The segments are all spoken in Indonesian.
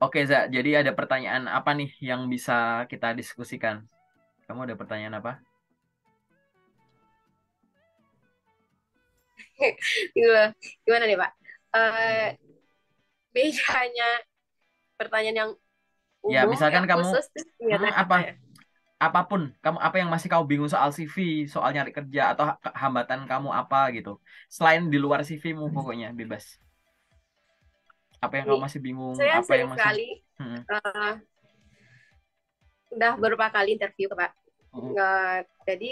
Oke, Za. Jadi ada pertanyaan apa nih yang bisa kita diskusikan? Kamu ada pertanyaan apa? Gimana, gimana nih Pak? Eh Bedanya pertanyaan yang Ya, umum, misalkan yang kamu khusus, terus gimana apa kitanya? apapun kamu apa yang masih kamu bingung soal CV, soal nyari kerja atau hambatan kamu apa gitu. Selain di luar CV-mu pokoknya bebas. Apa yang kamu Nih, masih bingung, saya apa yang sering masih sekali Hmm, eh, udah beberapa kali interview Pak. hmm. Jadi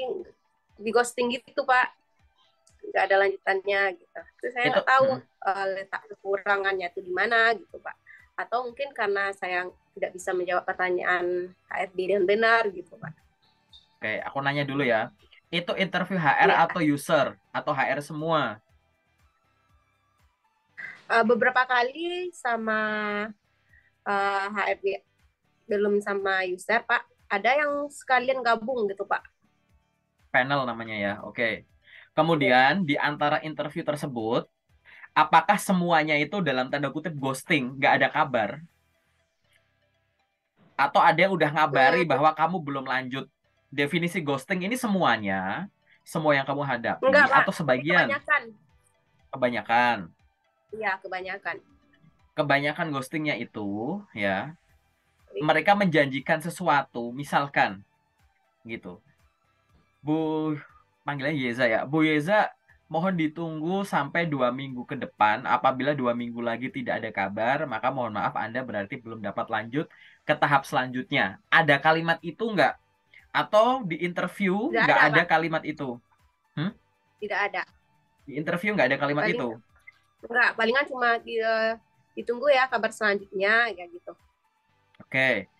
di ghosting gitu Pak, nggak ada lanjutannya gitu. Terus saya Itu nggak tahu letak kekurangannya itu di mana gitu Pak. Atau mungkin karena saya tidak bisa menjawab pertanyaan HRD dengan benar gitu Pak. Oke, aku nanya dulu ya. Itu interview HR Ya, atau user atau HR semua? beberapa kali sama HRD, belum sama user Pak. Ada yang sekalian gabung gitu Pak. Panel namanya ya. Oke. Ya. Kemudian di antara interview tersebut, apakah semuanya itu dalam tanda kutip ghosting, nggak ada kabar? Atau ada yang udah ngabari Hmm, bahwa kamu belum lanjut? Definisi ghosting ini semuanya, semua yang kamu hadapi, enggak Pak, atau tapi sebagian? kebanyakan. Kebanyakan. Iya, kebanyakan. Kebanyakan ghostingnya itu, ya, mereka menjanjikan sesuatu, misalkan, gitu. Bu, panggilnya Yeza ya. Bu Yeza, mohon ditunggu sampai 2 minggu ke depan. Apabila 2 minggu lagi tidak ada kabar, maka mohon maaf Anda berarti belum dapat lanjut ke tahap selanjutnya. Ada kalimat itu nggak? Atau di interview Tidak nggak ada ada Pak, kalimat itu? Hmm? tidak ada. Di interview nggak ada kalimat Paling itu? enggak, palingan cuma ditunggu ya kabar selanjutnya ya gitu. Oke,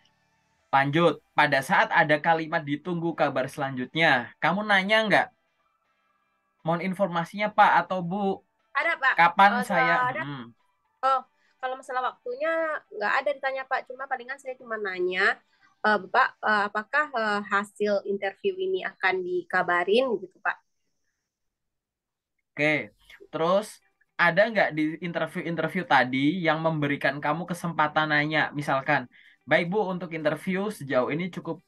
lanjut. Pada saat ada kalimat ditunggu kabar selanjutnya, kamu nanya nggak? Mohon informasinya Pak atau Bu, Ada Pak, kapan sudah saya? ada. Oh, kalau masalah waktunya nggak ada ditanya Pak, cuma palingan saya cuma nanya, Bapak, apakah hasil interview ini akan dikabarin gitu Pak? Oke, terus ada nggak di interview-interview tadi yang memberikan kamu kesempatan nanya, misalkan, baik Bu, untuk interview sejauh ini cukup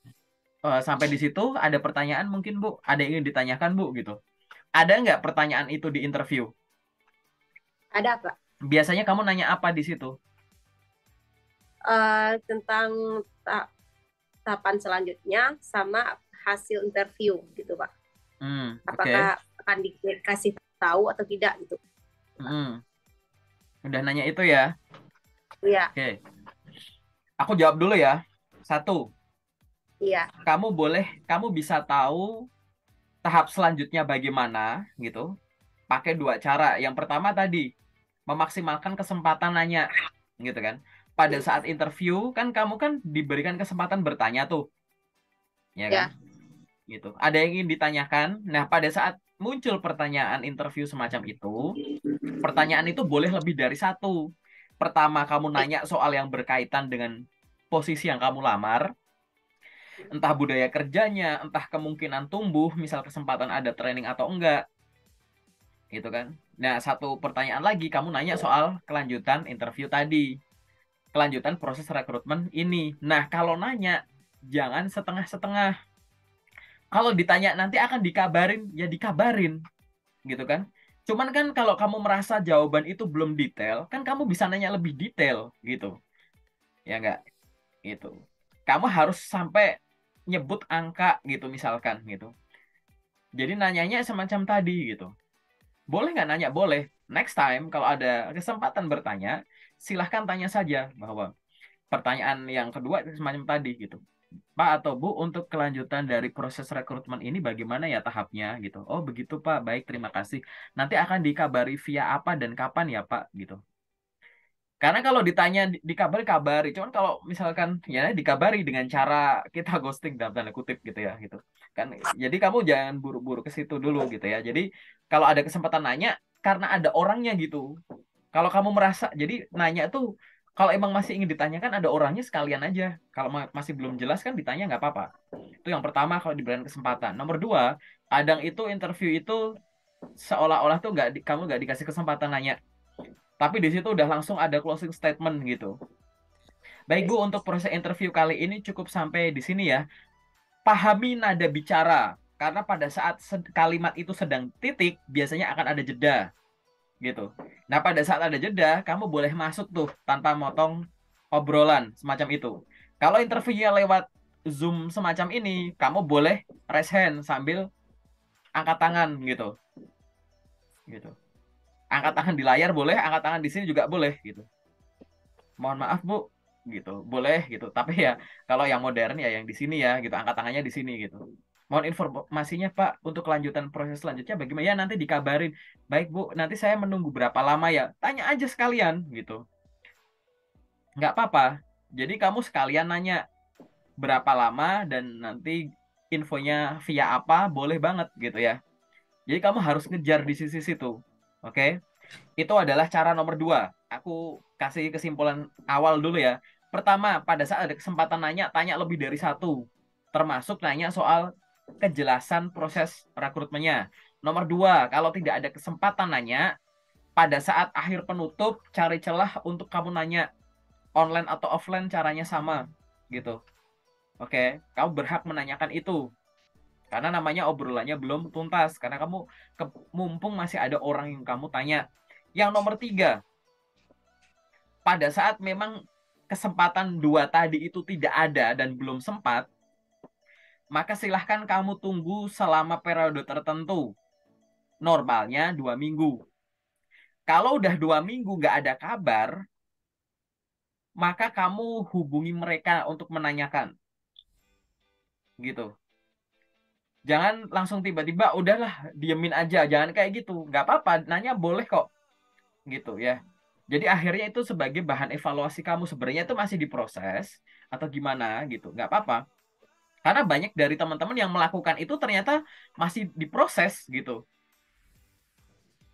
sampai di situ, ada pertanyaan mungkin Bu, ada yang ingin ditanyakan Bu, gitu. Ada nggak pertanyaan itu di interview? Ada Pak. Biasanya kamu nanya apa di situ? Tentang tahapan selanjutnya sama hasil interview gitu Pak. Oke. Apakah akan dikasih tahu atau tidak gitu Pak. Hmm, udah nanya itu ya. Iya, Oke, aku jawab dulu ya. Satu, iya, kamu bisa tahu tahap selanjutnya bagaimana, gitu. Pakai dua cara. Yang pertama tadi, memaksimalkan kesempatan nanya, gitu kan. Pada saat interview kan kamu kan diberikan kesempatan bertanya tuh, ya kan? ya, Gitu. Ada yang ingin ditanyakan. Nah, pada saat muncul pertanyaan interview semacam itu, pertanyaan itu boleh lebih dari satu. Pertama, kamu nanya soal yang berkaitan dengan posisi yang kamu lamar, entah budaya kerjanya, entah kemungkinan tumbuh, misal kesempatan ada training atau enggak, gitu kan. Nah, satu pertanyaan lagi, kamu nanya soal kelanjutan interview tadi. Kelanjutan proses rekrutmen ini. Nah, kalau nanya, jangan setengah-setengah. Kalau ditanya nanti akan dikabarin, ya dikabarin, gitu kan. Cuman kan kalau kamu merasa jawaban itu belum detail, kan kamu bisa nanya lebih detail, gitu. Ya enggak? Gitu. Kamu harus sampai nyebut angka, gitu misalkan, gitu. Jadi nanyanya semacam tadi, gitu. Boleh nggak nanya? Boleh. Next time, kalau ada kesempatan bertanya, silahkan tanya saja bahwa pertanyaan yang kedua itu semacam tadi gitu. Pak atau Bu, untuk kelanjutan dari proses rekrutmen ini bagaimana ya tahapnya gitu. Oh begitu Pak, baik terima kasih. Nanti akan dikabari via apa dan kapan ya Pak gitu. Karena kalau ditanya dikabari kabari, cuman kalau misalkan ya dikabari dengan cara kita ghosting dalam tanda kutip gitu ya gitu. Kan jadi kamu jangan buru-buru ke situ dulu gitu ya. Jadi kalau ada kesempatan nanya karena ada orangnya gitu. Kalau kamu merasa, jadi nanya tuh, kalau emang masih ingin ditanyakan ada orangnya sekalian aja. Kalau masih belum jelas kan ditanya nggak apa-apa. Itu yang pertama kalau diberikan kesempatan. Nomor dua, kadang itu interview itu seolah-olah tuh kamu nggak dikasih kesempatan nanya. Tapi di situ udah langsung ada closing statement gitu. Baik Bu, untuk proses interview kali ini cukup sampai di sini ya. Pahami nada bicara, karena pada saat kalimat itu sedang titik, biasanya akan ada jeda, gitu. Nah, pada saat ada jeda, kamu boleh masuk tuh tanpa motong obrolan semacam itu. Kalau interviewnya lewat Zoom semacam ini, kamu boleh raise hand sambil angkat tangan gitu. Gitu. Angkat tangan di layar boleh, angkat tangan di sini juga boleh gitu. Mohon maaf Bu, gitu. Boleh gitu. Tapi ya kalau yang modern ya yang di sini ya gitu, angkat tangannya di sini gitu. Mohon informasinya Pak untuk kelanjutan proses selanjutnya bagaimana ya nanti dikabarin. Baik Bu, nanti saya menunggu berapa lama ya? Tanya aja sekalian gitu. Nggak apa-apa. Jadi kamu sekalian nanya berapa lama dan nanti infonya via apa, boleh banget gitu ya. Jadi kamu harus ngejar di sisi situ. Oke? Itu adalah cara nomor dua. Aku kasih kesimpulan awal dulu ya. Pertama, pada saat ada kesempatan nanya, tanya lebih dari satu. Termasuk nanya soal kejelasan proses rekrutmennya. Nomor dua, kalau tidak ada kesempatan nanya, pada saat akhir penutup, cari celah untuk kamu nanya. Online atau offline caranya sama. Gitu. Oke, kamu berhak menanyakan itu. Karena namanya obrolannya belum tuntas. Karena kamu mumpung masih ada orang yang kamu tanya. Yang nomor tiga, pada saat memang kesempatan dua tadi itu tidak ada dan belum sempat, maka silahkan kamu tunggu selama periode tertentu. Normalnya 2 minggu. Kalau udah 2 minggu nggak ada kabar, maka kamu hubungi mereka untuk menanyakan. Gitu. Jangan langsung tiba-tiba, udahlah, diemin aja. Jangan kayak gitu. Nggak apa-apa, nanya boleh kok. Gitu ya. Jadi akhirnya itu sebagai bahan evaluasi kamu. Sebenarnya itu masih diproses atau gimana gitu. Nggak apa-apa. Karena banyak dari teman-teman yang melakukan itu ternyata masih diproses gitu.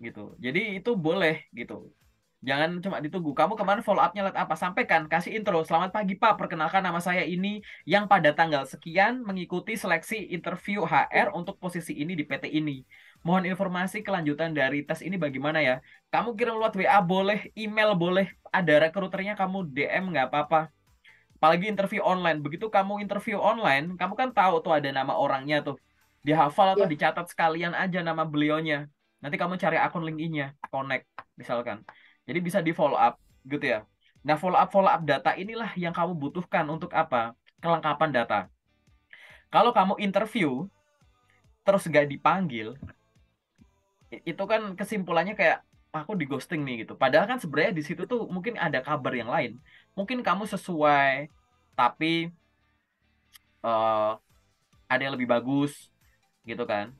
Gitu. Jadi itu boleh gitu. Jangan cuma ditunggu. Kamu kemarin follow up-nya lihat apa? Sampaikan, kasih intro. Selamat pagi Pak, perkenalkan nama saya ini yang pada tanggal sekian mengikuti seleksi interview HR untuk posisi ini di PT ini. Mohon informasi kelanjutan dari tes ini bagaimana ya? Kamu kirim lewat WA boleh, email boleh, ada rekruternya kamu DM nggak apa-apa. Apalagi interview online. Begitu kamu interview online, kamu kan tahu tuh ada nama orangnya tuh. Dihafal atau Ya, dicatat sekalian aja nama beliaunya. Nanti kamu cari akun LinkedIn-nya, connect misalkan. Jadi bisa di follow up gitu ya. Nah, follow up data inilah yang kamu butuhkan untuk apa? Kelengkapan data. Kalau kamu interview terus gak dipanggil, itu kan kesimpulannya kayak aku di ghosting nih gitu. Padahal kan sebenarnya di situ tuh mungkin ada kabar yang lain. Mungkin kamu sesuai, tapi eh, ada yang lebih bagus gitu kan.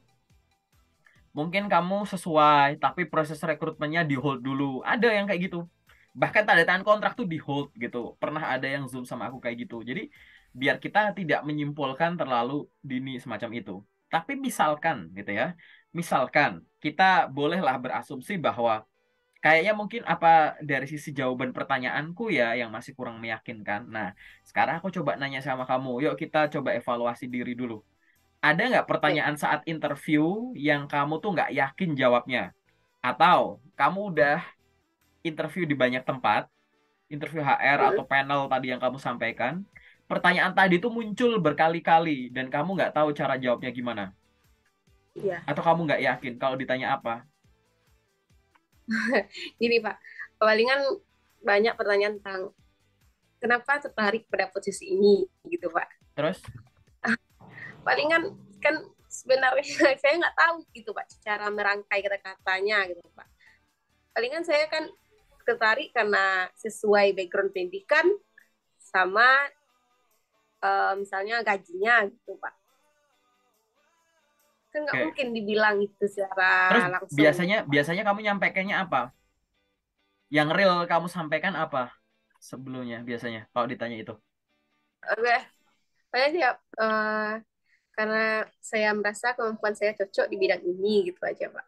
Mungkin kamu sesuai, tapi proses rekrutmennya di hold dulu. Ada yang kayak gitu. Bahkan tanda tangan kontrak tuh di hold gitu. Pernah ada yang Zoom sama aku kayak gitu. Jadi biar kita tidak menyimpulkan terlalu dini semacam itu. Tapi misalkan gitu ya. Misalkan kita bolehlah berasumsi bahwa kayaknya mungkin apa dari sisi jawaban pertanyaanku ya yang masih kurang meyakinkan. Nah, sekarang aku coba nanya sama kamu. Yuk kita coba evaluasi diri dulu. Ada nggak oke. pertanyaan saat interview yang kamu tuh nggak yakin jawabnya? Atau kamu udah interview di banyak tempat, interview HR atau Mm, panel tadi yang kamu sampaikan, pertanyaan tadi tuh muncul berkali-kali dan kamu nggak tahu cara jawabnya gimana? Iya. Atau kamu nggak yakin kalau ditanya apa? Gini Pak, palingan banyak pertanyaan tentang kenapa tertarik pada posisi ini gitu Pak. Terus, Palingan kan sebenarnya saya nggak tahu gitu Pak cara merangkai kata-katanya gitu Pak. Palingan saya kan tertarik karena sesuai background pendidikan sama misalnya gajinya gitu Pak. Kan nggak oke. mungkin dibilang itu secara Terus langsung biasanya gitu Pak. biasanya kamu nyampaikannya apa? Yang real kamu sampaikan apa sebelumnya biasanya kalau ditanya itu? Oke, paling ya karena saya merasa kemampuan saya cocok di bidang ini gitu aja Pak.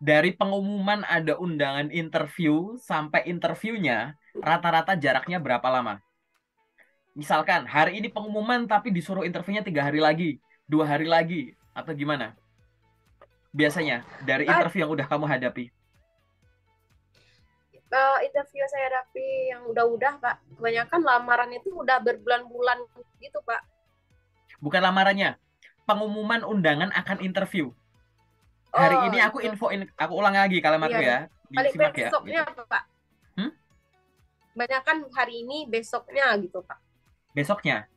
Dari pengumuman ada undangan interview sampai interviewnya, rata-rata jaraknya berapa lama? Misalkan hari ini pengumuman tapi disuruh interviewnya 3 hari lagi, 2 hari lagi, atau gimana? Biasanya dari Pak, interview yang udah kamu hadapi. interview saya hadapi yang udah Pak, kebanyakan lamaran itu udah berbulan-bulan gitu Pak. Bukan lamarannya, pengumuman undangan akan interview. Hari Oh ini aku itu, infoin, aku ulang lagi iya kalimatku ya. ya, Paling disimak ya, besoknya gitu. Pak, Hmm? kebanyakan hari ini besoknya gitu Pak. Besoknya,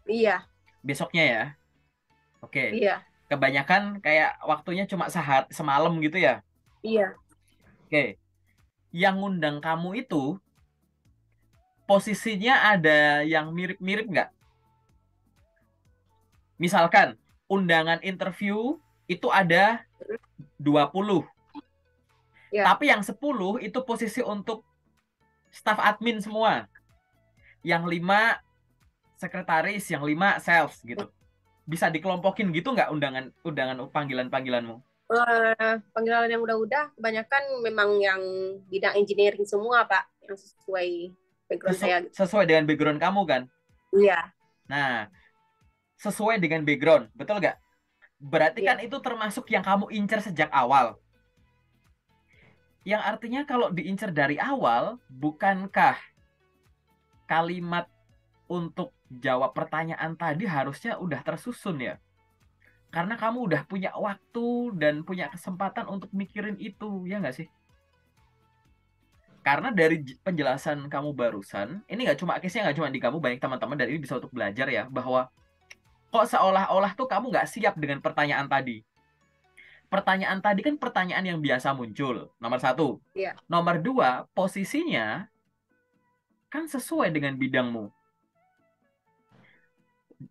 Iya, besoknya ya. Oke, iya, kebanyakan kayak waktunya cuma semalam gitu ya. iya, Oke, yang ngundang kamu itu posisinya ada yang mirip-mirip nggak? Misalkan undangan interview itu ada 20, iya. tapi yang 10 itu posisi untuk staff admin semua. Yang 5 sekretaris, yang 5 sales gitu. Bisa dikelompokin gitu nggak undangan panggilan-panggilanmu? Panggilan yang udah kebanyakan memang yang bidang engineering semua Pak, yang sesuai background saya gitu. Sesuai dengan background kamu kan? Iya, Nah, sesuai dengan background, betul nggak? Berarti kan iya, itu termasuk yang kamu incer sejak awal. Yang artinya kalau diincer dari awal, bukankah kalimat untuk jawab pertanyaan tadi harusnya udah tersusun ya? Karena kamu udah punya waktu dan punya kesempatan untuk mikirin itu, ya nggak sih? Karena dari penjelasan kamu barusan, ini nggak cuma case-nya nggak cuma di kamu, banyak teman-teman dan ini bisa untuk belajar ya, bahwa kok seolah-olah tuh kamu nggak siap dengan pertanyaan tadi. Pertanyaan tadi kan pertanyaan yang biasa muncul, nomor satu. iya, Nomor dua, posisinya kan sesuai dengan bidangmu.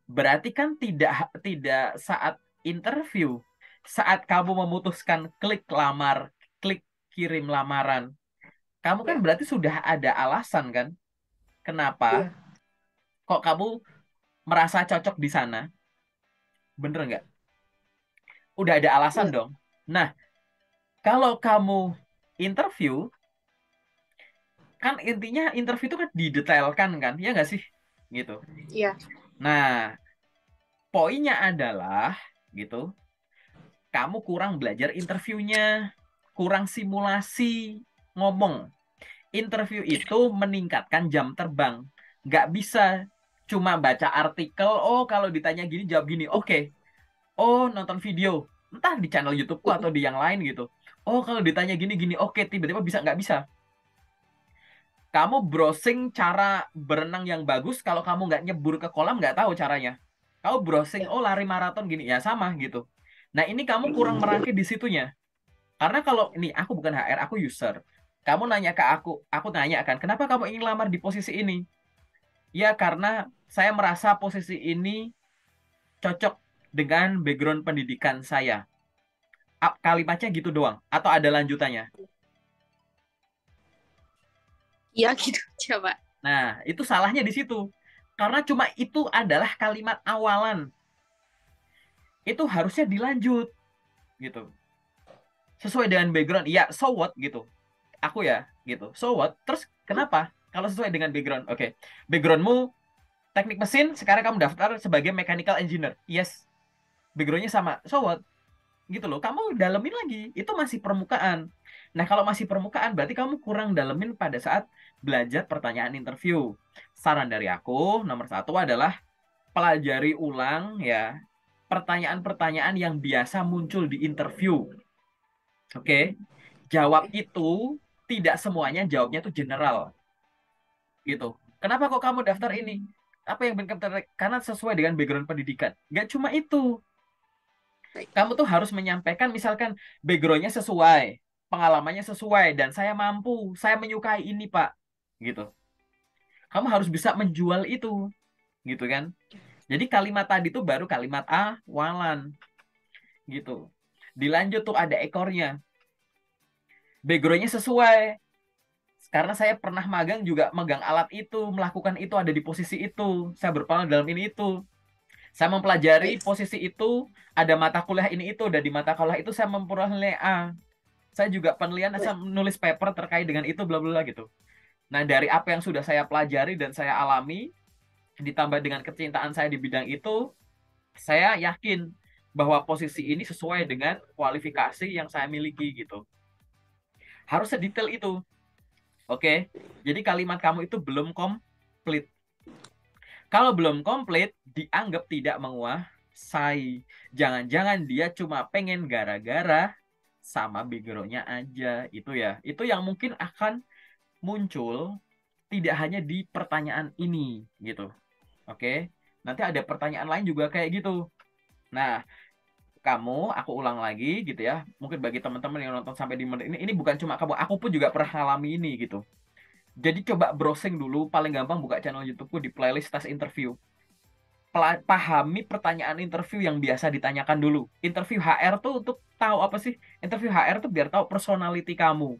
Berarti kan tidak tidak saat interview, saat kamu memutuskan klik kirim lamaran, kamu kan iya, berarti sudah ada alasan kan? Kenapa iya, kok kamu merasa cocok di sana? Bener nggak? Udah ada alasan iya, dong. Nah, kalau kamu interview, kan intinya interview itu kan didetailkan kan, ya nggak sih? Gitu. iya, Nah, poinnya adalah gitu, kamu kurang belajar interviewnya, kurang simulasi ngomong. Interview itu meningkatkan jam terbang. Nggak bisa cuma baca artikel, oh kalau ditanya gini jawab gini, oke. Oh nonton video, entah di channel YouTubeku atau di yang lain gitu. Oh kalau ditanya gini-gini, oke tiba-tiba bisa nggak bisa. Kamu browsing cara berenang yang bagus, kalau kamu nggak nyebur ke kolam nggak tahu caranya. Kamu browsing, iya, oh lari maraton gini, ya sama gitu. Nah ini kamu kurang merangkai di situnya. Karena kalau ini aku bukan HR, aku user. Kamu nanya ke aku nanya kan, kenapa kamu ingin lamar di posisi ini? Ya karena saya merasa posisi ini cocok dengan background pendidikan saya. Kalimatnya gitu doang, atau ada lanjutannya. iya gitu coba. Nah, itu salahnya di situ. Karena cuma itu adalah kalimat awalan. Itu harusnya dilanjut gitu. Sesuai dengan background. Ya, so what gitu. Aku ya gitu. So what? Terus kenapa? Kalau sesuai dengan background. Oke. Backgroundmu teknik mesin, sekarang kamu daftar sebagai mechanical engineer. Yes. Backgroundnya sama. So what? Gitu loh. Kamu dalemin lagi. Itu masih permukaan. Nah, kalau masih permukaan, berarti kamu kurang dalemin pada saat belajar pertanyaan interview. Saran dari aku, nomor satu adalah pelajari ulang ya pertanyaan-pertanyaan yang biasa muncul di interview. Oke, jawab itu tidak semuanya jawabnya itu general gitu. Kenapa kok kamu daftar ini? Apa yang bikin kamu tertarik? Karena sesuai dengan background pendidikan. Nggak cuma itu. Baik. Kamu tuh harus menyampaikan misalkan backgroundnya sesuai, pengalamannya sesuai, dan saya mampu, saya menyukai ini, Pak. Gitu. Kamu harus bisa menjual itu, gitu kan? Jadi kalimat tadi tuh baru kalimat awalan, gitu. Dilanjut tuh ada ekornya. Backgroundnya sesuai. Karena saya pernah magang juga megang alat itu, melakukan itu, ada di posisi itu. Saya berpengalaman dalam ini itu. Saya mempelajari Baik. posisi itu, ada mata kuliah ini itu, dan di mata kuliah itu saya memperoleh nilai A. Saya juga penelitian, saya menulis paper terkait dengan itu, bla bla bla gitu. Nah, dari apa yang sudah saya pelajari dan saya alami, ditambah dengan kecintaan saya di bidang itu, saya yakin bahwa posisi ini sesuai dengan kualifikasi yang saya miliki gitu. Harus sedetail itu. Oke, jadi kalimat kamu itu belum komplit. Kalau belum komplit, dianggap tidak menguasai. Jangan-jangan dia cuma pengen gara-gara sama background-nya aja. Itu ya. Itu yang mungkin akan muncul tidak hanya di pertanyaan ini gitu. Oke. Nanti ada pertanyaan lain juga kayak gitu. Nah, aku ulang lagi gitu ya. Mungkin bagi teman-teman yang nonton sampai di menit ini bukan cuma kamu, aku pun juga pernah ngalami ini gitu. Jadi coba browsing dulu, paling gampang buka channel YouTubeku di playlist tes interview. Pahami pertanyaan interview yang biasa ditanyakan dulu. Interview HR tuh untuk tahu apa sih? Interview HR tuh biar tahu personality kamu,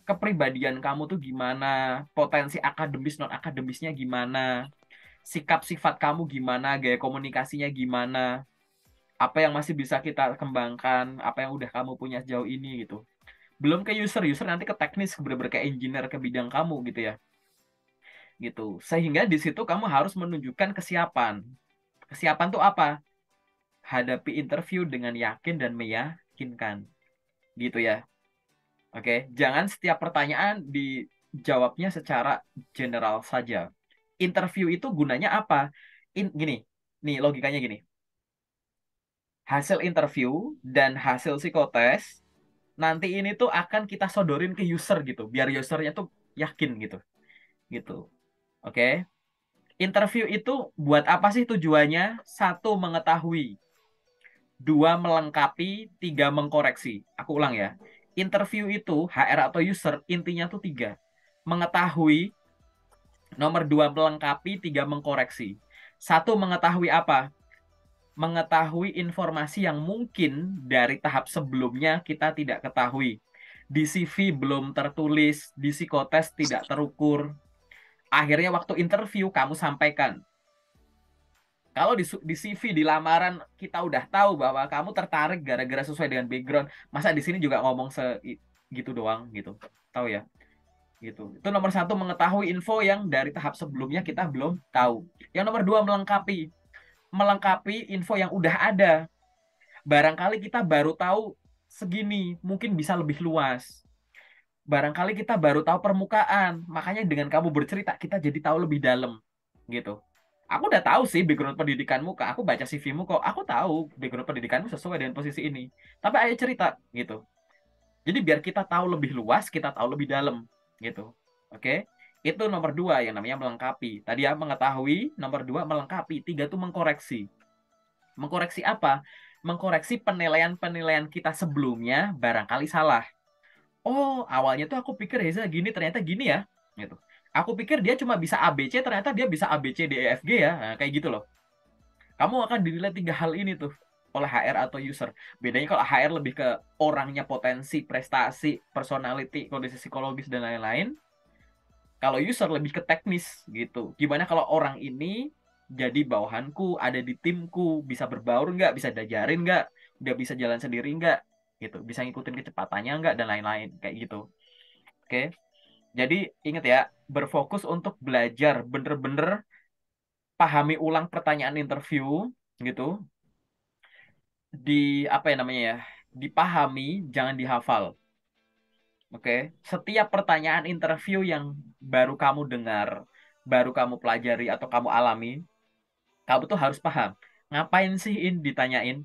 kepribadian kamu tuh gimana, potensi akademis non akademisnya gimana, sikap sifat kamu gimana, gaya komunikasinya gimana, apa yang masih bisa kita kembangkan, apa yang udah kamu punya sejauh ini gitu. Belum ke user nanti ke teknis, bener-bener ke engineer, ke bidang kamu gitu ya. Gitu. Sehingga di situ kamu harus menunjukkan kesiapan. Kesiapan tuh apa? Hadapi interview dengan yakin dan meyakinkan. Gitu ya. Oke, jangan setiap pertanyaan dijawabnya secara general saja. Interview itu gunanya apa? Gini, nih logikanya gini. Hasil interview dan hasil psikotes nanti ini tuh akan kita sodorin ke user gitu, biar usernya tuh yakin gitu. Gitu. Oke. Interview itu buat apa sih tujuannya? Satu, mengetahui. Dua, melengkapi. Tiga, mengkoreksi. Aku ulang ya. Interview itu, HR atau user, intinya tuh tiga. Mengetahui. Nomor dua, melengkapi. Tiga, mengkoreksi. Satu, mengetahui apa? Mengetahui informasi yang mungkin dari tahap sebelumnya kita tidak ketahui. Di CV belum tertulis, di psikotes tidak terukur. Akhirnya waktu interview kamu sampaikan. Kalau di CV, di lamaran, kita udah tahu bahwa kamu tertarik gara-gara sesuai dengan background. Masa di sini juga ngomong gitu doang gitu. Tahu ya? Gitu. Itu nomor satu, mengetahui info yang dari tahap sebelumnya kita belum tahu. Yang nomor dua, melengkapi. Melengkapi info yang udah ada. Barangkali kita baru tahu segini, mungkin bisa lebih luas. Barangkali kita baru tahu permukaan, makanya dengan kamu bercerita, kita jadi tahu lebih dalam. Gitu. Aku udah tahu sih background pendidikanmu, Kak. Aku baca CV-mu kok. Aku tahu background pendidikanmu sesuai dengan posisi ini. Tapi ayo cerita, gitu. Jadi biar kita tahu lebih luas, kita tahu lebih dalam. Gitu. Oke? Itu nomor dua yang namanya melengkapi. Tadi ya mengetahui, nomor dua melengkapi. Tiga tuh mengkoreksi. Mengkoreksi apa? Mengkoreksi penilaian-penilaian kita sebelumnya barangkali salah. Oh, awalnya tuh aku pikir Reza gini, ternyata gini ya. Gitu. Aku pikir dia cuma bisa ABC, ternyata dia bisa ABC, D, E, F, G ya. Nah, kayak gitu loh. Kamu akan dinilai tiga hal ini tuh oleh HR atau user. Bedanya kalau HR lebih ke orangnya, potensi, prestasi, personality, kondisi psikologis, dan lain-lain. Kalau user lebih ke teknis gitu. Gimana kalau orang ini jadi bawahanku, ada di timku, bisa berbaur nggak, bisa diajarin nggak, udah bisa jalan sendiri nggak, gitu, bisa ngikutin kecepatannya nggak, dan lain-lain kayak gitu. Oke, jadi ingat ya, berfokus untuk belajar, bener-bener pahami ulang pertanyaan interview, gitu, apa ya namanya ya, dipahami, jangan dihafal. Oke, setiap pertanyaan interview yang baru kamu dengar, baru kamu pelajari atau kamu alami, kamu tuh harus paham. Ngapain sih ini ditanyain?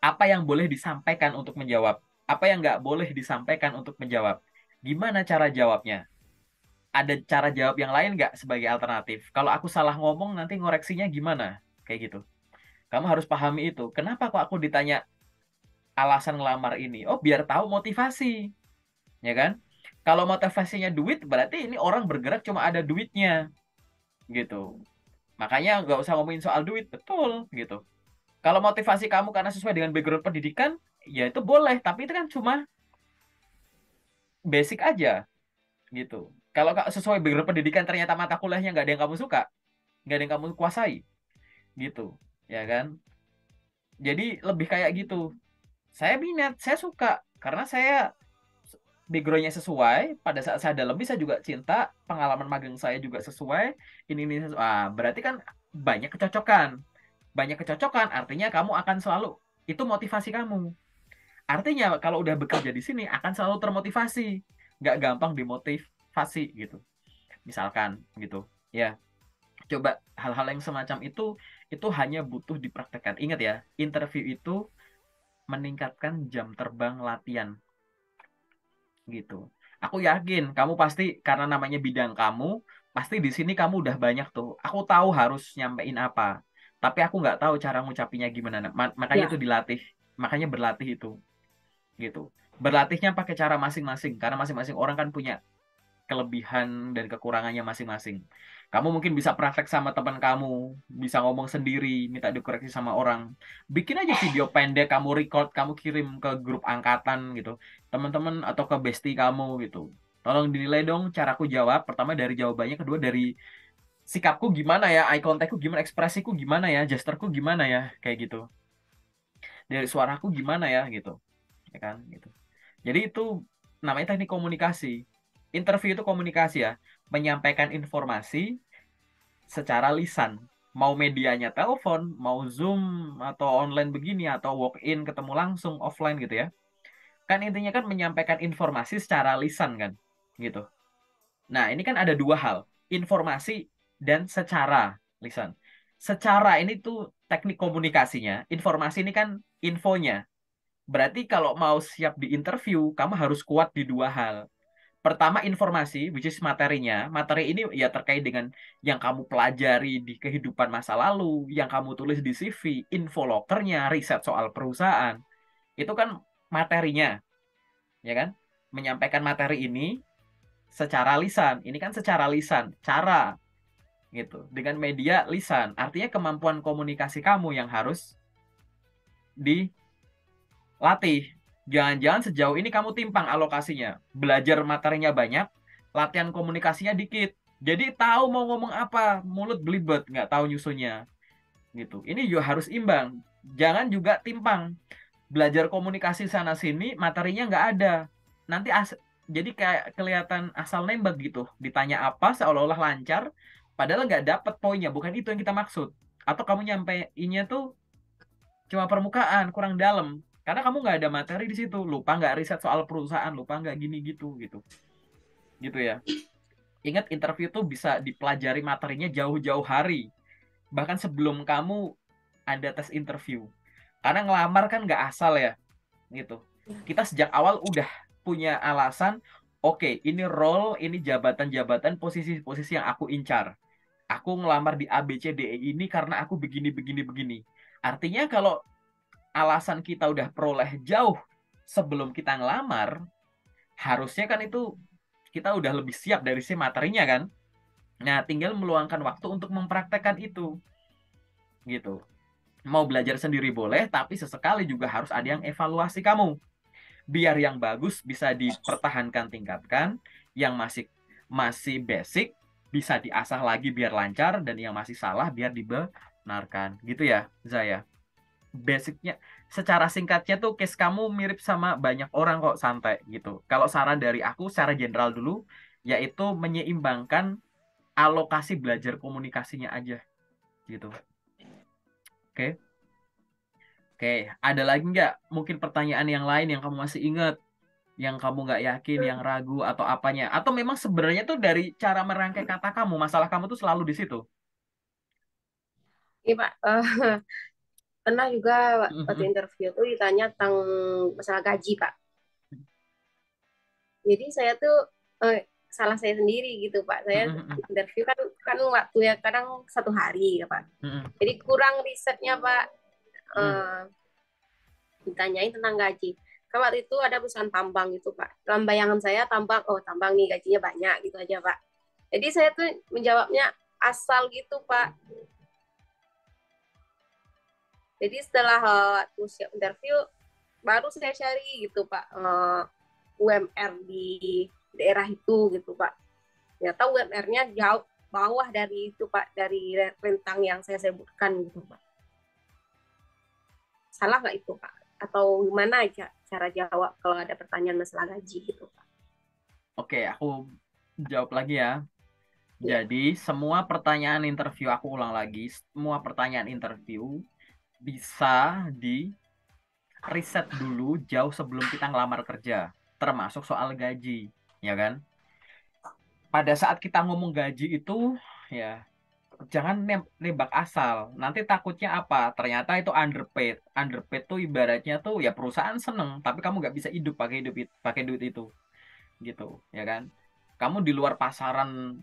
Apa yang boleh disampaikan untuk menjawab? Apa yang nggak boleh disampaikan untuk menjawab? Gimana cara jawabnya? Ada cara jawab yang lain nggak sebagai alternatif? Kalau aku salah ngomong, nanti ngoreksinya gimana? Kayak gitu. Kamu harus pahami itu. Kenapa kok aku ditanya alasan ngelamar ini? Oh, biar tahu motivasi. Ya kan? Kalau motivasinya duit, berarti ini orang bergerak cuma ada duitnya. Gitu. Makanya nggak usah ngomongin soal duit. Betul. Gitu. Kalau motivasi kamu karena sesuai dengan background pendidikan, ya itu boleh. Tapi itu kan cuma basic aja. Gitu. Kalau sesuai background pendidikan ternyata mata kuliahnya nggak ada yang kamu suka, nggak ada yang kamu kuasai. Gitu. Ya kan? Jadi lebih kayak gitu. Saya minat, saya suka. Karena saya backgroundnya sesuai, pada saat saya dalam saya juga cinta, pengalaman magang saya juga sesuai, ini sesuai. Berarti kan banyak kecocokan. Banyak kecocokan, artinya kamu akan selalu, itu motivasi kamu. Artinya kalau udah bekerja di sini, akan selalu termotivasi. Nggak gampang dimotivasi. motivasi gitu. Misalkan gitu. Ya, coba hal-hal yang semacam itu hanya butuh dipraktekkan. Ingat ya, interview itu meningkatkan jam terbang latihan gitu. Aku yakin kamu pasti karena namanya bidang kamu, pasti di sini kamu udah banyak tuh. Aku tahu harus nyampein apa, tapi aku nggak tahu cara ngucapinnya gimana. Makanya itu Ya, dilatih, makanya berlatih itu gitu. Berlatihnya pakai cara masing-masing karena masing-masing orang kan punya kelebihan dan kekurangannya masing-masing. Kamu mungkin bisa praktek sama teman kamu, bisa ngomong sendiri, minta dikoreksi sama orang. Bikin aja video pendek, kamu record, kamu kirim ke grup angkatan gitu. Teman-teman atau ke bestie kamu gitu. Tolong dinilai dong caraku jawab. Pertama dari jawabannya, kedua dari sikapku gimana ya, eye contactku gimana, ekspresiku gimana ya, gesterku gimana ya, kayak gitu. Dari suaraku gimana ya gitu. Ya kan gitu. Jadi itu namanya teknik komunikasi. Interview itu komunikasi ya, menyampaikan informasi secara lisan. Mau medianya telepon, mau Zoom atau online begini atau walk in ketemu langsung offline gitu ya. Kan intinya kan menyampaikan informasi secara lisan kan, gitu. Nah, ini kan ada dua hal, informasi dan secara lisan. Secara ini tuh teknik komunikasinya, informasi ini kan infonya. Berarti kalau mau siap di interview, kamu harus kuat di dua hal. Pertama informasi, which is materinya. Materi ini ya terkait dengan yang kamu pelajari di kehidupan masa lalu, yang kamu tulis di CV, info lokernya, riset soal perusahaan. Itu kan materinya, ya kan? Menyampaikan materi ini secara lisan. Ini kan secara lisan, cara gitu. Dengan media lisan. Artinya kemampuan komunikasi kamu yang harus dilatih. Jangan-jangan sejauh ini kamu timpang alokasinya. Belajar materinya banyak, latihan komunikasinya dikit. Jadi tahu mau ngomong apa, mulut belibet, nggak tahu nyusunnya. Gitu. Ini juga harus imbang. Jangan juga timpang. Belajar komunikasi sana sini, materinya nggak ada. Nanti jadi kayak kelihatan asal nembak gitu. Ditanya apa seolah-olah lancar, padahal nggak dapet poinnya. Bukan itu yang kita maksud. Atau kamu nyampeinnya tuh cuma permukaan, kurang dalam. Karena kamu nggak ada materi di situ, lupa nggak riset soal perusahaan, lupa nggak gini gitu gitu, gitu ya. Ingat interview tuh bisa dipelajari materinya jauh-jauh hari, bahkan sebelum kamu ada tes interview. Karena ngelamar kan nggak asal ya, gitu. Kita sejak awal udah punya alasan, oke, ini role, ini jabatan-jabatan, posisi-posisi yang aku incar. Aku ngelamar di A, B, C, D, E ini karena aku begini, begini, begini. Artinya kalau alasan kita udah peroleh jauh sebelum kita ngelamar, harusnya kan itu kita udah lebih siap dari si materinya kan. Nah, tinggal meluangkan waktu untuk mempraktekkan itu. Gitu. Mau belajar sendiri boleh, tapi sesekali juga harus ada yang evaluasi kamu. Biar yang bagus bisa dipertahankan tingkatkan, yang masih masih basic bisa diasah lagi biar lancar, dan yang masih salah biar dibenarkan. Gitu ya, Zaya. Basicnya secara singkatnya tuh case kamu mirip sama banyak orang kok, santai gitu. Kalau saran dari aku secara general dulu, yaitu menyeimbangkan alokasi belajar komunikasinya aja gitu. Oke. Oke, ada lagi nggak mungkin pertanyaan yang lain yang kamu masih ingat, yang kamu nggak yakin, yang ragu atau apanya? Atau memang sebenarnya tuh dari cara merangkai kata kamu, masalah kamu tuh selalu di situ? Iya Pak. Pernah juga waktu Mhm. interview tuh ditanya tentang masalah gaji Pak. Jadi saya tuh salah saya sendiri gitu Pak. Saya Mhm. interview kan kan waktu ya kadang 1 hari ya Pak. Mhm. Jadi kurang risetnya Pak. Mhm. Eh, Ditanyain tentang gaji. Kan waktu itu ada perusahaan tambang gitu Pak. Dalam bayangan saya tambang, oh tambang nih gajinya banyak gitu aja Pak. Jadi saya tuh menjawabnya asal gitu Pak. Jadi setelah waktu siap interview, baru saya cari gitu Pak, UMR di daerah itu gitu Pak. Ternyata UMR-nya jauh bawah dari itu Pak, dari rentang yang saya sebutkan gitu Pak. Salah nggak itu Pak? Atau gimana aja cara jawab kalau ada pertanyaan masalah gaji gitu Pak? Oke, aku jawab lagi ya. Iya. Jadi, semua pertanyaan interview, aku ulang lagi, semua pertanyaan interview bisa di riset dulu jauh sebelum kita ngelamar kerja, termasuk soal gaji, ya kan? pada saat kita ngomong gaji itu ya jangan nembak asal. Nanti takutnya apa? Ternyata itu underpaid. Underpaid tuh ibaratnya tuh ya perusahaan seneng, tapi kamu nggak bisa hidup pakai duit itu, gitu, ya kan? Kamu di luar pasaran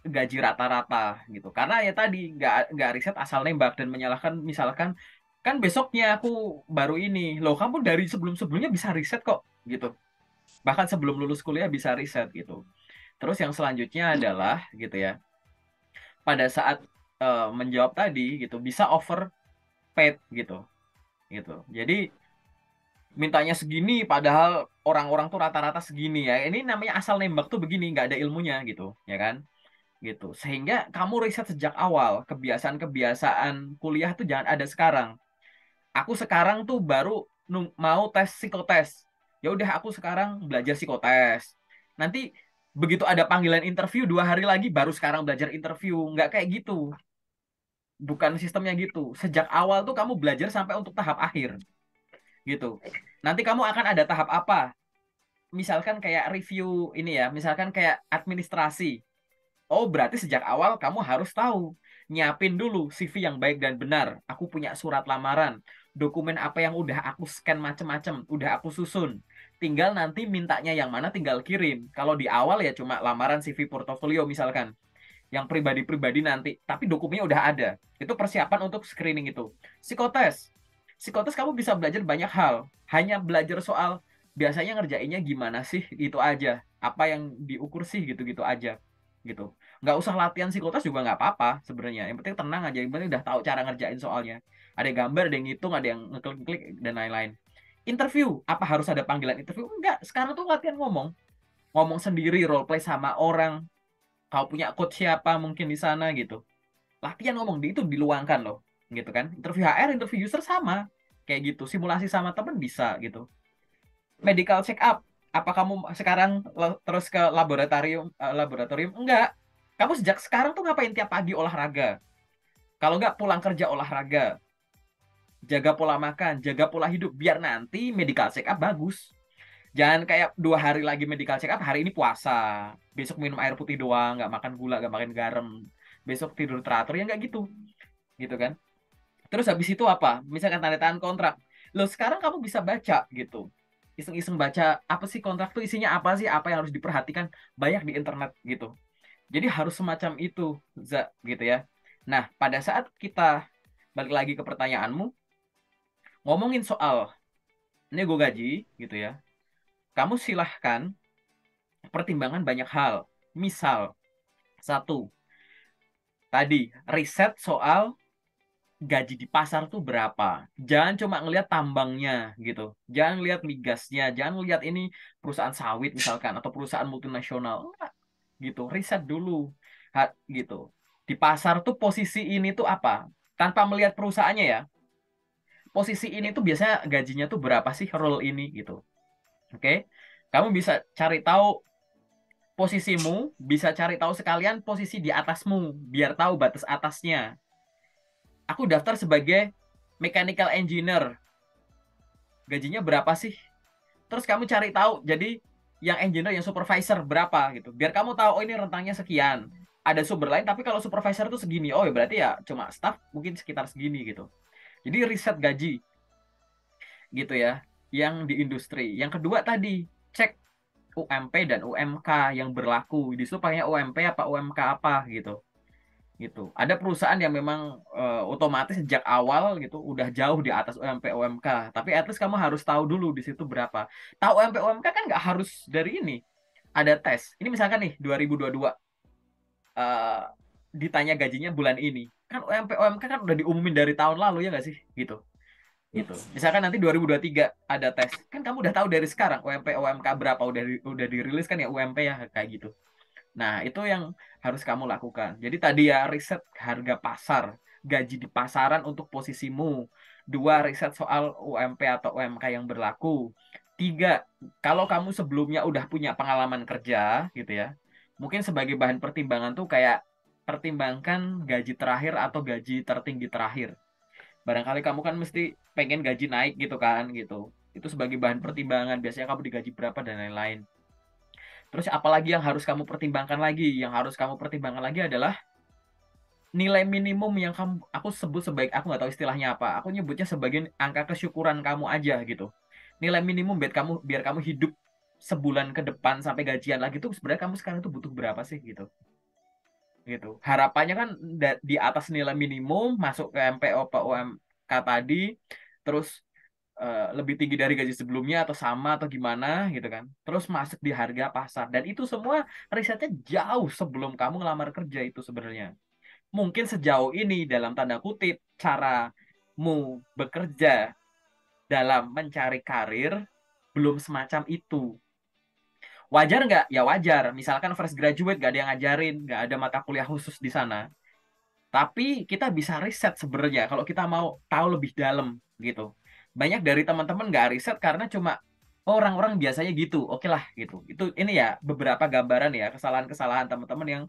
gaji rata-rata gitu. Karena ya tadi nggak riset asal nembak dan menyalahkan misalkan kan besoknya aku baru ini. Loh, kamu dari sebelum-sebelumnya bisa riset kok gitu. Bahkan sebelum lulus kuliah bisa riset gitu. Terus yang selanjutnya adalah gitu ya. Pada saat menjawab tadi gitu bisa overpaid gitu gitu. Jadi mintanya segini padahal orang-orang tuh rata-rata segini ya. Ini namanya asal nembak tuh begini, nggak ada ilmunya gitu, ya kan? Gitu. Sehingga kamu riset sejak awal, kebiasaan-kebiasaan kuliah tuh jangan ada sekarang. Aku sekarang tuh baru mau tes psikotes. Ya udah aku sekarang belajar psikotes. Nanti begitu ada panggilan interview 2 hari lagi baru sekarang belajar interview. Nggak kayak gitu. Bukan sistemnya gitu. Sejak awal tuh kamu belajar sampai untuk tahap akhir. Gitu. Nanti kamu akan ada tahap apa? Misalkan kayak review ini ya. Misalkan kayak administrasi. Oh, berarti sejak awal kamu harus tahu. Nyiapin dulu CV yang baik dan benar. Aku punya surat lamaran. Dokumen apa yang udah aku scan macem-macem. Udah aku susun. Tinggal nanti mintanya yang mana tinggal kirim. Kalau di awal ya cuma lamaran CV portofolio misalkan. Yang pribadi-pribadi nanti. Tapi dokumennya udah ada. Itu persiapan untuk screening itu. Psikotes. Psikotes kamu bisa belajar banyak hal. Hanya belajar soal biasanya ngerjainnya gimana sih, itu aja. Apa yang diukur sih, gitu-gitu aja. Gitu. Nggak usah latihan psikotes juga nggak apa-apa sebenarnya. Yang penting tenang aja. Yang penting udah tahu cara ngerjain soalnya. Ada gambar, ada yang ngitung, ada yang ngeklik-klik, dan lain-lain. Interview. Apa harus ada panggilan interview? Enggak. Sekarang tuh latihan ngomong. Ngomong sendiri, role play sama orang. Kau punya coach siapa mungkin di sana gitu. Latihan ngomong itu diluangkan loh, gitu kan. Interview HR, interview user sama, kayak gitu. Simulasi sama temen bisa gitu. Medical check up, apa kamu sekarang terus ke laboratorium? Enggak. Kamu sejak sekarang tuh ngapain tiap pagi olahraga? Kalau enggak pulang kerja olahraga, jaga pola makan, jaga pola hidup, biar nanti medical check up bagus. Jangan kayak 2 hari lagi medical check up, hari ini puasa, besok minum air putih doang, nggak makan gula, nggak makan garam, besok tidur teratur, ya nggak gitu, gitu kan. Terus habis itu apa? Misalkan tanda tangan kontrak. Loh, sekarang kamu bisa baca gitu. Iseng-iseng baca apa sih kontrak tuh isinya apa sih? Apa yang harus diperhatikan? Banyak di internet gitu. Jadi harus semacam itu, gitu ya. Nah, pada saat kita balik lagi ke pertanyaanmu, ngomongin soal nego gaji gitu ya. Kamu silahkan pertimbangan banyak hal. Misal, satu, tadi riset soal gaji di pasar tuh berapa. Jangan cuma ngelihat tambangnya gitu. Jangan lihat migasnya, jangan lihat ini perusahaan sawit misalkan atau perusahaan multinasional. Enggak, gitu. Riset dulu. Gitu. Di pasar tuh posisi ini tuh apa? Tanpa melihat perusahaannya ya. Posisi ini tuh biasanya gajinya tuh berapa sih role ini gitu. Oke? Kamu bisa cari tahu posisimu, bisa cari tahu sekalian posisi di atasmu biar tahu batas atasnya. Aku daftar sebagai mechanical engineer, gajinya berapa sih? Terus kamu cari tahu, jadi yang engineer, yang supervisor berapa gitu. Biar kamu tahu, oh ini rentangnya sekian. Ada sumber lain, tapi kalau supervisor itu segini. Oh ya berarti ya cuma staff mungkin sekitar segini gitu. Jadi riset gaji gitu ya, yang di industri. Yang kedua tadi, cek UMP dan UMK yang berlaku. Di situ pakainya UMP apa UMK apa gitu. Gitu. Ada perusahaan yang memang otomatis sejak awal gitu udah jauh di atas UMP UMK. Tapi at least kamu harus tahu dulu di situ berapa. Tahu UMP UMK kan nggak harus dari ini. Ada tes. Ini misalkan nih 2022 eh ditanya gajinya bulan ini. Kan UMP UMK kan udah diumumin dari tahun lalu ya nggak sih? Gitu. Gitu. Misalkan nanti 2023 ada tes. Kan kamu udah tahu dari sekarang UMP UMK berapa udah dirilis kan ya UMP ya kayak gitu. Nah, itu yang harus kamu lakukan. Jadi tadi ya riset harga pasar, gaji di pasaran untuk posisimu. Dua, riset soal UMP atau UMK yang berlaku. Tiga, kalau kamu sebelumnya udah punya pengalaman kerja gitu ya, mungkin sebagai bahan pertimbangan tuh kayak pertimbangkan gaji terakhir atau gaji tertinggi terakhir. Barangkali kamu kan mesti pengen gaji naik gitu kan gitu. Itu sebagai bahan pertimbangan. Biasanya kamu digaji berapa dan lain-lain. Terus apalagi yang harus kamu pertimbangkan lagi? Yang harus kamu pertimbangkan lagi adalah nilai minimum yang aku sebut sebagai, aku nggak tahu istilahnya apa. Aku nyebutnya sebagai angka kesyukuran kamu aja gitu. Nilai minimum biar kamu hidup sebulan ke depan sampai gajian lagi tuh sebenarnya kamu sekarang tuh butuh berapa sih gitu. Gitu. Harapannya kan di atas nilai minimum masuk ke MPO PUMK tadi, terus lebih tinggi dari gaji sebelumnya atau sama atau gimana gitu kan. Terus masuk di harga pasar dan itu semua risetnya jauh sebelum kamu ngelamar kerja itu sebenarnya. Mungkin sejauh ini dalam tanda kutip caramu bekerja dalam mencari karir belum semacam itu. Wajar nggak? Ya wajar. Misalkan fresh graduate nggak ada yang ngajarin, nggak ada mata kuliah khusus di sana. Tapi kita bisa riset sebenarnya kalau kita mau tahu lebih dalam gitu. Banyak dari teman-teman nggak riset karena cuma "Oh, orang-orang biasanya gitu. Oke lah gitu. Itu ini ya beberapa gambaran ya kesalahan-kesalahan teman-teman yang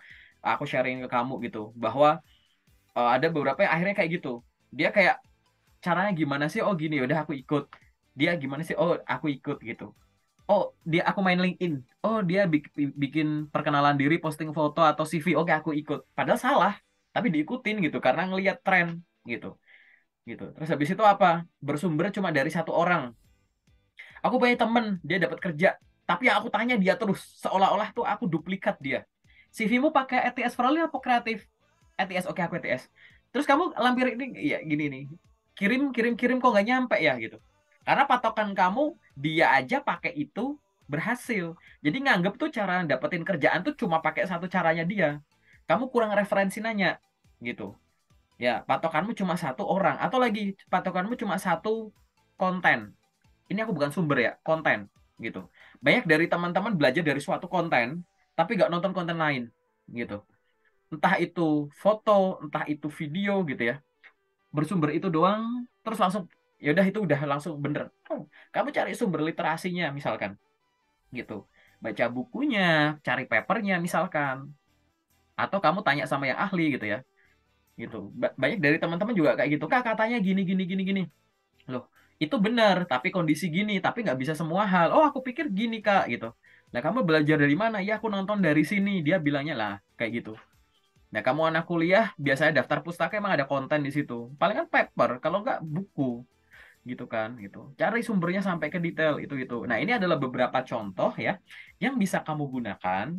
aku sharing ke kamu gitu bahwa ada beberapa yang akhirnya kayak gitu. Dia kayak caranya gimana sih? Oh gini, udah aku ikut. Dia gimana sih? Oh aku ikut gitu. Oh dia aku main LinkedIn. Oh dia bikin perkenalan diri, posting foto atau CV. Oke aku ikut. Padahal salah, tapi diikutin gitu karena ngelihat tren gitu. Gitu. Terus habis itu apa? Bersumber cuma dari satu orang. Aku punya temen, dia dapat kerja. Tapi yang aku tanya dia terus, seolah-olah tuh aku duplikat dia. CV-mu pakai ETS Frali apa kreatif? ETS, oke aku ETS. Terus kamu lampir ini, ya gini nih, kirim, kirim, kirim kok nggak nyampe ya gitu. Karena patokan kamu, dia aja pakai itu berhasil. Jadi nganggep tuh cara dapetin kerjaan tuh cuma pakai satu caranya dia. Kamu kurang referensi nanya, gitu. Ya, patokanmu cuma satu orang. Atau lagi, patokanmu cuma satu konten. Ini aku bukan sumber ya, konten gitu. Banyak dari teman-teman belajar dari suatu konten, tapi nggak nonton konten lain gitu. Entah itu foto, entah itu video gitu ya. Bersumber itu doang, terus langsung ya udah itu udah langsung bener. Oh, kamu cari sumber literasinya misalkan gitu. Baca bukunya, cari papernya misalkan. Atau kamu tanya sama yang ahli gitu ya. Gitu. Banyak dari teman-teman juga kayak gitu. Kak katanya gini gini gini gini. Loh, itu benar, tapi kondisi gini, tapi nggak bisa semua hal. Oh, aku pikir gini, Kak, gitu. Nah, kamu belajar dari mana? Ya, aku nonton dari sini. Dia bilangnya lah, kayak gitu. Nah, kamu anak kuliah, biasanya daftar pustaka emang ada konten di situ. Paling kan paper, kalau nggak buku, gitu kan, gitu. Cari sumbernya sampai ke detail, itu. Nah, ini adalah beberapa contoh ya, yang bisa kamu gunakan,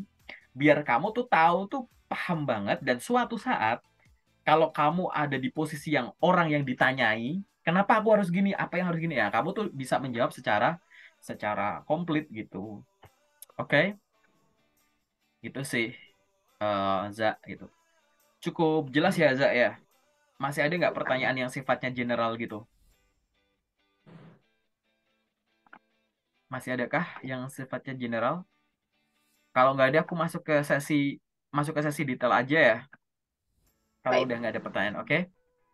biar kamu tuh tahu tuh paham banget, dan suatu saat kalau kamu ada di posisi yang orang yang ditanyai, kenapa aku harus gini, apa yang harus gini ya, kamu tuh bisa menjawab secara secara komplit gitu. Oke, gitu sih, Za gitu. Cukup jelas ya, Za ya. Masih ada nggak pertanyaan yang sifatnya general gitu? Masih adakah yang sifatnya general? Kalau nggak ada, aku masuk ke sesi detail aja ya. Kalau Baik, udah nggak ada pertanyaan, oke?